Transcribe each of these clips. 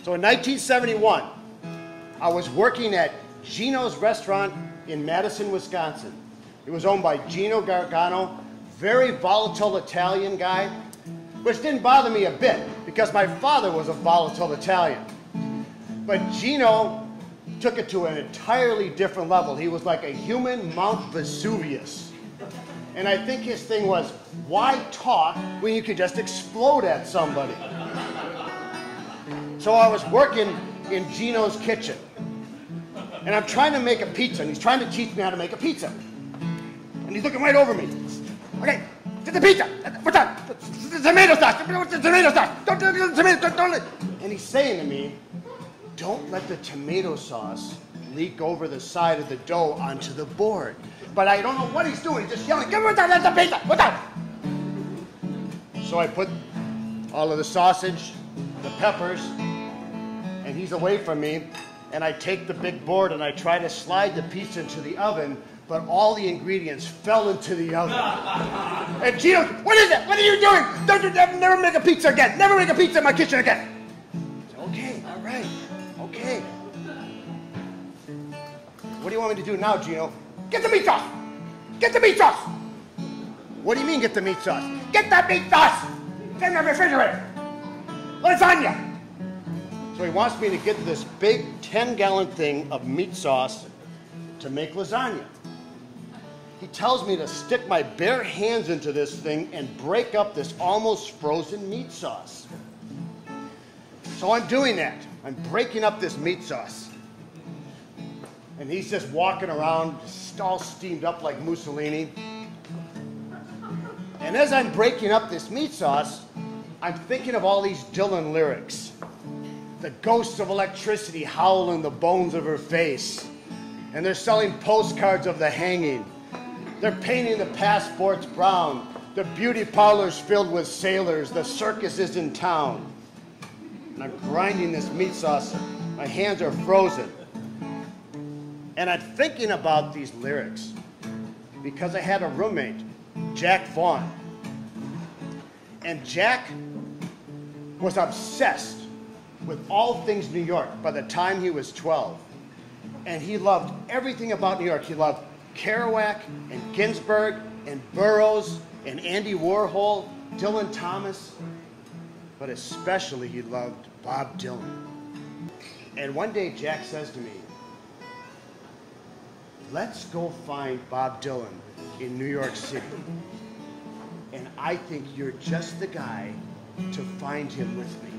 So in 1971, I was working at Gino's restaurant in Madison, Wisconsin. It was owned by Gino Gargano, very volatile Italian guy, which didn't bother me a bit because my father was a volatile Italian. But Gino took it to an entirely different level. He was like a human Mount Vesuvius. And I think his thing was, why talk when you could just explode at somebody? So I was working in Gino's kitchen. And I'm trying to make a pizza, and he's trying to teach me how to make a pizza. And he's looking right over me. Okay, get the pizza. What's that? The tomato sauce. What's the tomato sauce? Don't do the tomato sauce. Don't. And he's saying to me, don't let the tomato sauce leak over the side of the dough onto the board. But I don't know what he's doing. He's just yelling, give me that, the pizza. What's that? So I put all of the sausage, the peppers, and he's away from me. And I take the big board and I try to slide the pizza into the oven, but all the ingredients fell into the oven. And Gino, what is it? What are you doing? Don't you never make a pizza again. Never make a pizza in my kitchen again. I said, okay, all right, okay. What do you want me to do now, Gino? Get the meat sauce. Get the meat sauce. What do you mean get the meat sauce? Get the meat sauce. It's in the refrigerator. Lasagna. So he wants me to get this big 10-gallon thing of meat sauce to make lasagna. He tells me to stick my bare hands into this thing and break up this almost frozen meat sauce. So I'm doing that. I'm breaking up this meat sauce. And he's just walking around, all steamed up like Mussolini. And as I'm breaking up this meat sauce, I'm thinking of all these Dylan lyrics. The ghosts of electricity howl in the bones of her face. And they're selling postcards of the hanging. They're painting the passports brown. The beauty parlors filled with sailors. The circus is in town. And I'm grinding this meat sauce. My hands are frozen. And I'm thinking about these lyrics because I had a roommate, Jack Vaughn. And Jack was obsessed with all things New York by the time he was 12. And he loved everything about New York. He loved Kerouac and Ginsberg and Burroughs and Andy Warhol, Dylan Thomas, but especially he loved Bob Dylan. And one day Jack says to me, let's go find Bob Dylan in New York City. And I think you're just the guy to find him with me.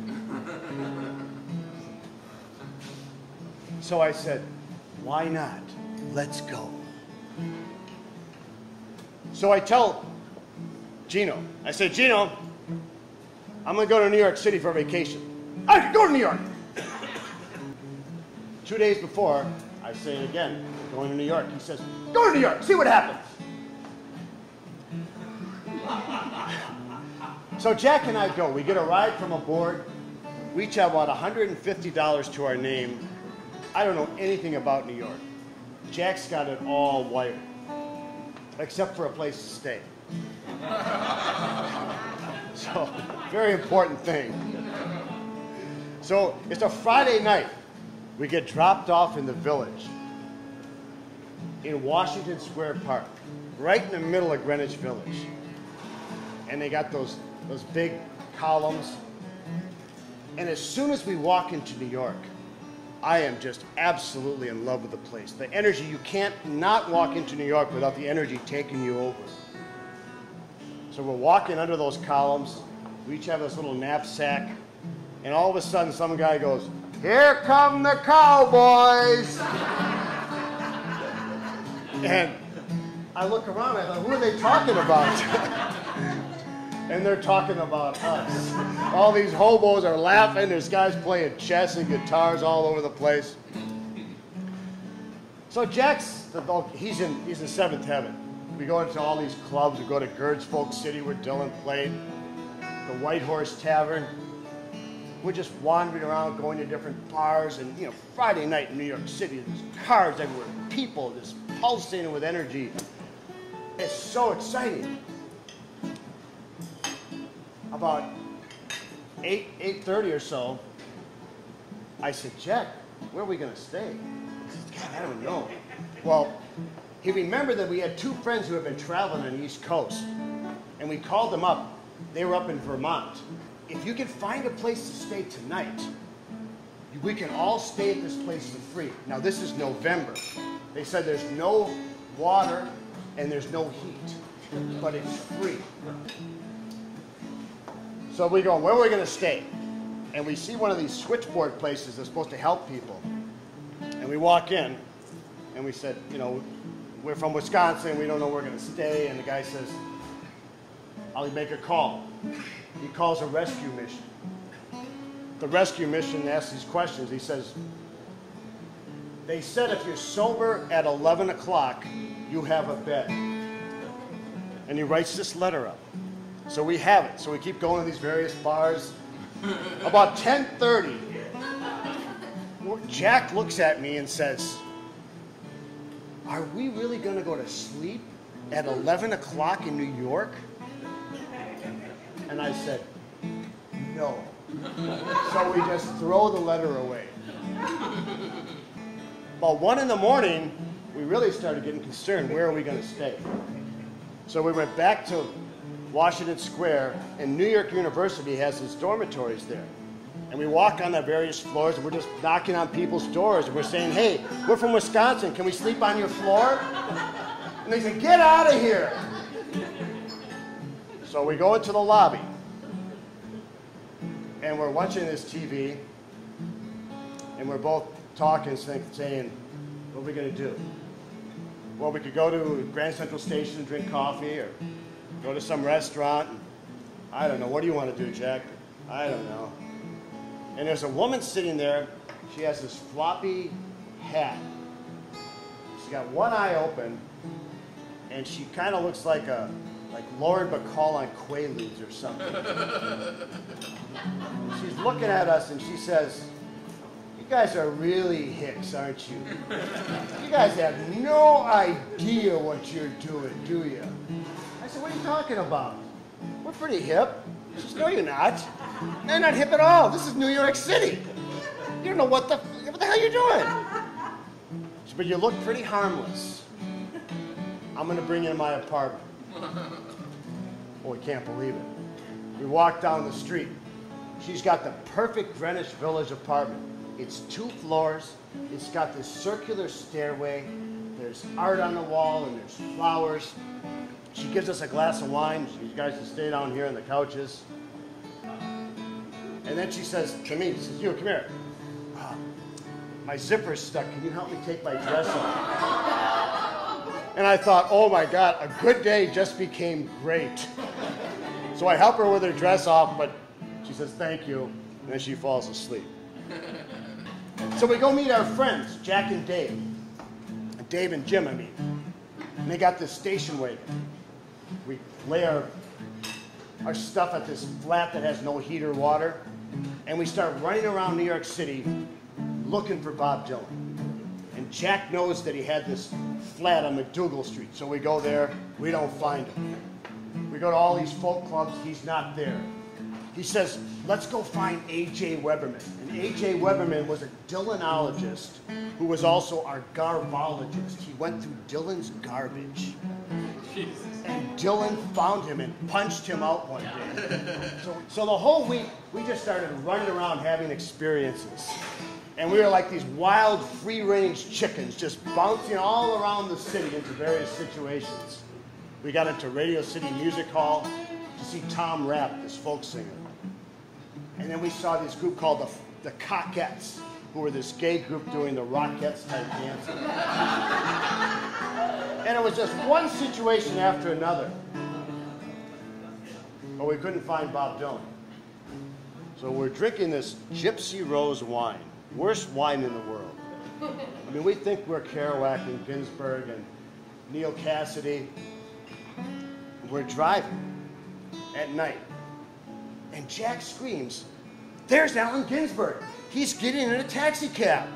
So I said, why not? Let's go. So I tell Gino, I say, Gino, I'm going to go to New York City for vacation. I can go to New York. 2 days before, I say it again, I'm going to New York. He says, go to New York, see what happens. So Jack and I go. We get a ride from a board. We each have about $150 to our name. I don't know anything about New York. Jack's got it all wired, except for a place to stay. So, very important thing. So, it's a Friday night. We get dropped off in the Village in Washington Square Park, right in the middle of Greenwich Village. And they got those big columns. And as soon as we walk into New York, I am just absolutely in love with the place. The energy, you can't not walk into New York without the energy taking you over. So we're walking under those columns. We each have this little knapsack. And all of a sudden, some guy goes, here come the cowboys. And I look around, I thought, who are they talking about? And they're talking about us. All these hobos are laughing. There's guys playing chess and guitars all over the place. So Jack's, he's in seventh heaven. We go into all these clubs. We go to Gerds Folk City where Dylan played, the White Horse Tavern. We're just wandering around, going to different bars. And, you know, Friday night in New York City, there's cars everywhere, people just pulsating with energy. It's so exciting. About 8:30 or so, I said, Jack, where are we going to stay? He said, God, I don't know. Well, he remembered that we had 2 friends who had been traveling on the East Coast, and we called them up. They were up in Vermont. If you can find a place to stay tonight, we can all stay at this place for free. Now, this is November. They said there's no water and there's no heat, but it's free. So we go, where are we going to stay? And we see one of these switchboard places that's supposed to help people. And we walk in, and we said, you know, we're from Wisconsin, we don't know where we're going to stay. And the guy says, I'll make a call. He calls a rescue mission. The rescue mission asks these questions. He says, they said if you're sober at 11 o'clock, you have a bed. And he writes this letter up. So we have it. So we keep going to these various bars. About 10:30, Jack looks at me and says, are we really going to go to sleep at 11 o'clock in New York? And I said, no. So we just throw the letter away. About 1 in the morning, we really started getting concerned. Where are we going to stay? So we went back to Washington Square, and New York University has its dormitories there. And we walk on the various floors, and we're just knocking on people's doors, and we're saying, hey, we're from Wisconsin. Can we sleep on your floor? And they say, get out of here. So we go into the lobby, and we're watching this TV, and we're both talking, saying, what are we going to do? Well, we could go to Grand Central Station and drink coffee, or go to some restaurant. I don't know. What do you want to do, Jack? I don't know. And there's a woman sitting there. She has this floppy hat. She's got one eye open, and she kind of looks like Lauren Bacall on Quaaludes or something. She's looking at us, and she says, you guys are really hicks, aren't you? You guys have no idea what you're doing, do you? I said, what are you talking about? We're pretty hip. She says, no, you're not. You're not hip at all. This is New York City. You don't know what the hell you're doing. She said, but you look pretty harmless. I'm going to bring you to my apartment. Oh, we can't believe it. We walk down the street. She's got the perfect Greenwich Village apartment. It's 2 floors. It's got this circular stairway. There's art on the wall, and there's flowers. She gives us a glass of wine. You guys can stay down here on the couches. And then she says to me, she says, you, come here. My zipper's stuck. Can you help me take my dress off? And I thought, oh my God, a good day just became great. So I help her with her dress off, but she says, thank you. And then she falls asleep. So we go meet our friends, Jack and Dave. Dave and Jim, I mean. And they got this station wagon. We lay our stuff at this flat that has no heat or water, and we start running around New York City looking for Bob Dylan. And Jack knows that he had this flat on McDougal Street, so we go there, we don't find him. We go to all these folk clubs, he's not there. He says, let's go find A.J. Weberman. And A.J. Weberman was a Dylanologist who was also our garbologist. He went through Dylan's garbage. Jesus. And Dylan found him and punched him out one day. So the whole week, we just started running around having experiences. And we were like these wild, free-range chickens, just bouncing all around the city into various situations. We got into Radio City Music Hall to see Tom Rapp, this folk singer. And then we saw this group called the Cockettes, who were this gay group doing the Rockettes type dancing. And it was just one situation after another. But we couldn't find Bob Dylan. So we're drinking this Gypsy Rose wine, worst wine in the world. I mean, we think we're Kerouac and Ginsberg and Neil Cassidy. We're driving at night. And Jack screams, there's Allen Ginsberg. He's getting in a taxi cab.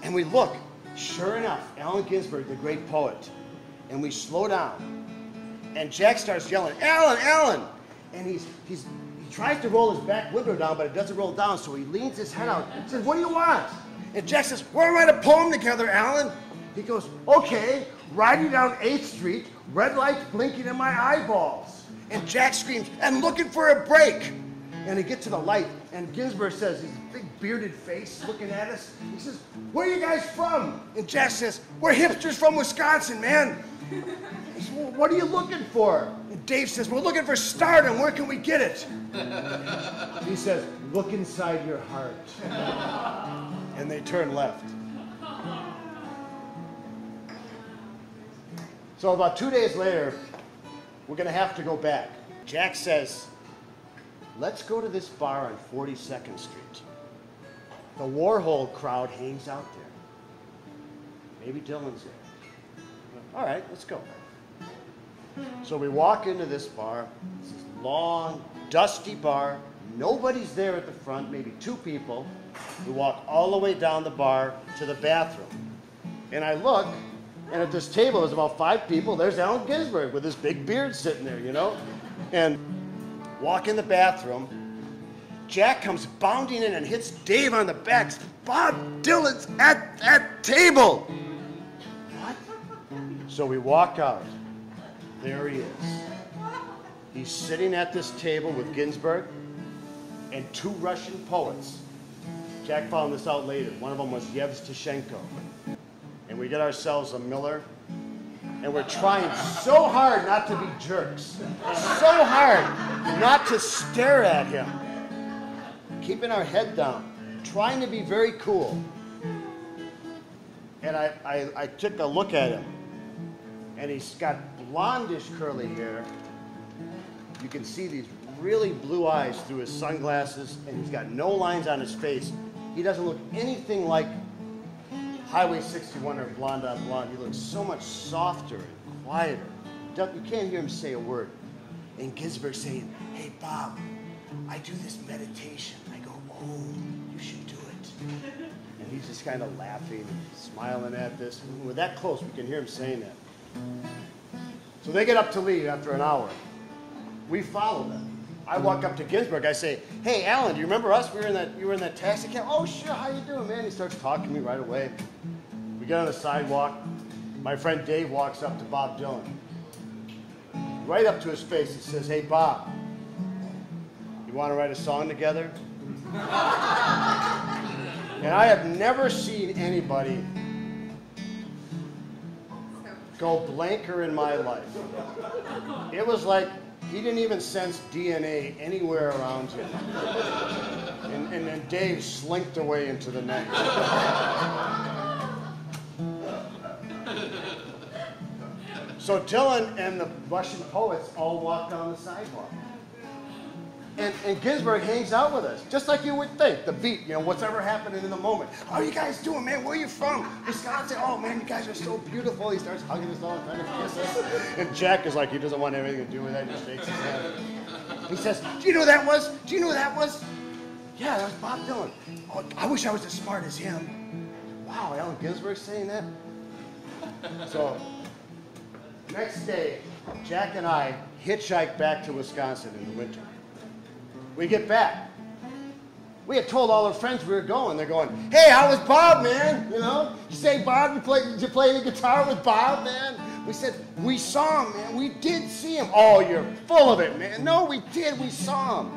And we look, sure enough, Allen Ginsberg, the great poet. And we slow down. And Jack starts yelling, Allen, Allen! And he's tries to roll his back window down, but it doesn't roll down, so he leans his head out and says, "What do you want?" And Jack says, "We're gonna write a poem together, Alan." He goes, "Okay, riding down 8th Street, red lights blinking in my eyeballs." And Jack screams, "I'm looking for a break." And he gets to the light, and Ginsberg says, his big bearded face looking at us, he says, "Where are you guys from?" And Jack says, "We're hipsters from Wisconsin, man." He says, "Well, what are you looking for?" And Dave says, "We're looking for stardom. Where can we get it?" He says, "Look inside your heart." And they turn left. So about 2 days later, we're going to have to go back. Jack says, "Let's go to this bar on 42nd Street. The Warhol crowd hangs out there. Maybe Dylan's there." All right, let's go. So we walk into this bar. It's this long, dusty bar. Nobody's there at the front, maybe 2 people. We walk all the way down the bar to the bathroom. And I look, and at this table, there's about 5 people. There's Allen Ginsberg with his big beard sitting there, you know? And walk in the bathroom. Jack comes bounding in and hits Dave on the back. "Bob Dylan's at that table." What? So we walk out. There he is. He's sitting at this table with Ginsberg and 2 Russian poets. Jack found this out later. One of them was Yevtushenko. And we get ourselves a Miller, and we're trying so hard not to be jerks. So hard not to stare at him. Keeping our head down, trying to be very cool. And I took a look at him, and he's got blondish curly hair. You can see these really blue eyes through his sunglasses, and he's got no lines on his face. He doesn't look anything like Highway 61 or Blonde on Blonde. He looks so much softer and quieter. You can't hear him say a word. And Ginsberg saying, "Hey, Bob, I do this meditation." I go, "Oh, you should do it." And he's just kind of laughing and smiling at this. When we're that close, we can hear him saying that. So they get up to leave after an hour. We follow them. I walk up to Ginsberg. I say, "Hey, Alan, do you remember us? You were in that taxi cab." "Oh, sure. How you doing, man?" He starts talking to me right away. We get on the sidewalk. My friend Dave walks up to Bob Dylan. Right up to his face, he says, "Hey, Bob, you want to write a song together?" And I have never seen anybody go blanker in my life. It was like he didn't even sense DNA anywhere around him. And then Dave slinked away into the next. So Dylan and the Russian poets all walk down the sidewalk. And Ginsberg hangs out with us, just like you would think. The beat, you know, what's ever happening in the moment. "How are you guys doing, man? Where are you from?" Wisconsin. "Oh, man, you guys are so beautiful." He starts hugging us all and trying to kiss us. And Jack is like, he doesn't want anything to do with that. He just shakes his head. He says, "Do you know who that was? Do you know who that was?" "Yeah, that was Bob Dylan." "Oh, I wish I was as smart as him." Wow, Allen Ginsberg saying that? So, next day, Jack and I hitchhiked back to Wisconsin in the winter. We get back. We had told all our friends we were going. They're going, "Hey, how was Bob, man? You know, you say Bob, did you play the guitar with Bob, man?" We said, "We saw him, man. We did see him." "Oh, you're full of it, man." "No, we did. We saw him."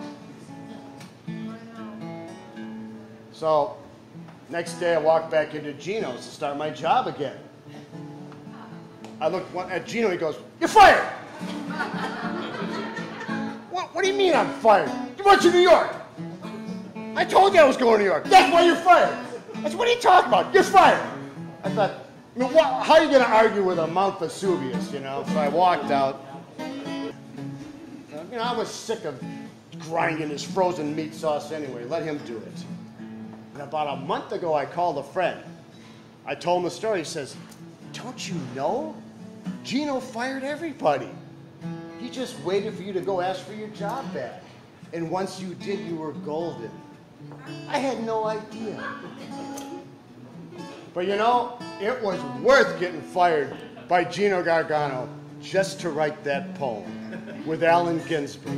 So, next day I walked back into Gino's to start my job again. I looked at Gino, he goes, "You're fired!" What do you mean I'm fired? You went to New York. I told you I was going to New York. That's why you're fired. I said, "What are you talking about? You're fired." I thought, how are you going to argue with a Mount Vesuvius, you know? So I walked out. You know, I was sick of grinding his frozen meat sauce anyway. Let him do it. And about a month ago, I called a friend. I told him the story. He says, "Don't you know? Gino fired everybody. He just waited for you to go ask for your job back. And once you did, you were golden." I had no idea. But you know, it was worth getting fired by Gino Gargano just to write that poem with Allen Ginsberg.